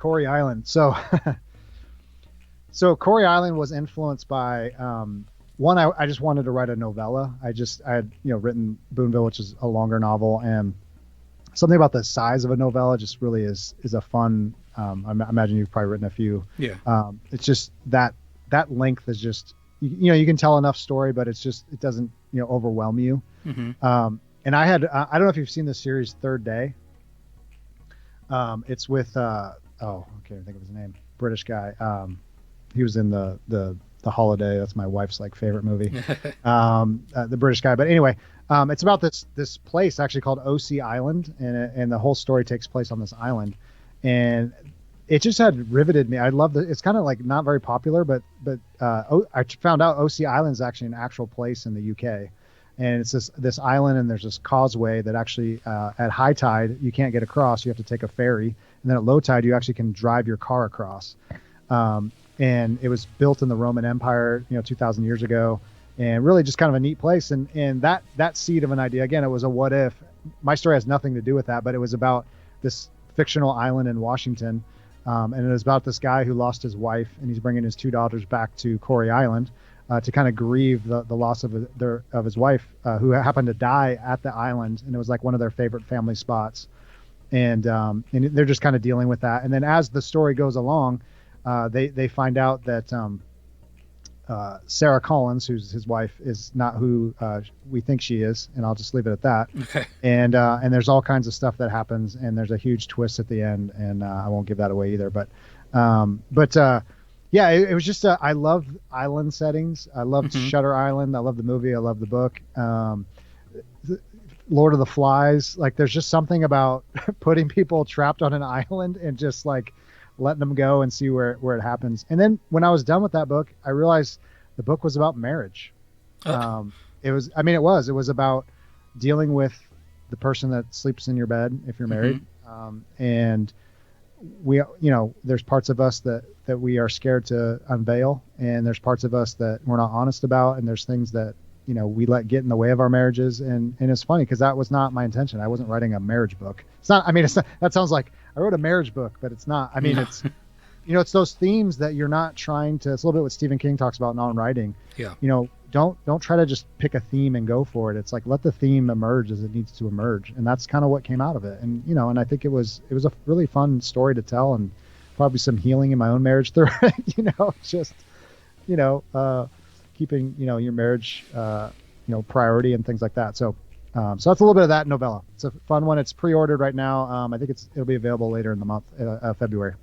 Corey Island. So so Corey Island was influenced by one. I just wanted to write a novella. I had written Boonville, which is a longer novel, and something about the size of a novella just really is a fun. I imagine you've probably written a few. Yeah. It's just that length is just you can tell enough story, but it doesn't overwhelm you. And I don't know if you've seen the series Third Day. It's with I can't think of his name. British guy. He was in the Holiday. That's my wife's favorite movie. The British guy. But anyway, it's about this place actually called OC Island, and the whole story takes place on this island, and it just had riveted me. I love it's kind of not very popular, but I found out OC Island is actually an actual place in the UK, and it's this island, and there's this causeway that actually at high tide you can't get across. You have to take a ferry, and then at low tide you actually can drive your car across. And it was built in the Roman Empire, 2,000 years ago, and really just kind of a neat place. And that seed of an idea, again, it was a what if. My story has nothing to do with that, but it was about this fictional island in Washington. And it was about this guy who lost his wife, and he's bringing his two daughters back to Corey Island to kind of grieve the loss of his wife, who happened to die at the island, and it was one of their favorite family spots. And they're just kind of dealing with that. And then as the story goes along, they find out that Sarah Collins, who's his wife, is not who we think she is, and I'll just leave it at that. Okay. And there's all kinds of stuff that happens, and there's a huge twist at the end, and I won't give that away either. But yeah, it was just I love island settings. I loved Shutter Island. I love the movie. I love the book. Lord of the Flies. There's just something about putting people trapped on an island and just letting them go and see where it happens. And then when I was done with that book, I realized the book was about marriage. It was about dealing with the person that sleeps in your bed if you're married. And we, there's parts of us that we are scared to unveil, and there's parts of us that we're not honest about. And there's things that, we let get in the way of our marriages. And it's funny because that was not my intention. I wasn't writing a marriage book. It's not, that sounds like I wrote a marriage book, but it's not. It's, it's those themes that you're not trying to. It's a little bit what Stephen King talks about in writing. Yeah. Don't try to just pick a theme and go for it. It's let the theme emerge as it needs to emerge, and that's kind of what came out of it. And and I think it was a really fun story to tell, and probably some healing in my own marriage through it. Just keeping your marriage priority and things like that. So that's a little bit of that novella. It's a fun one. It's pre-ordered right now. I think it'll be available later in the month, February.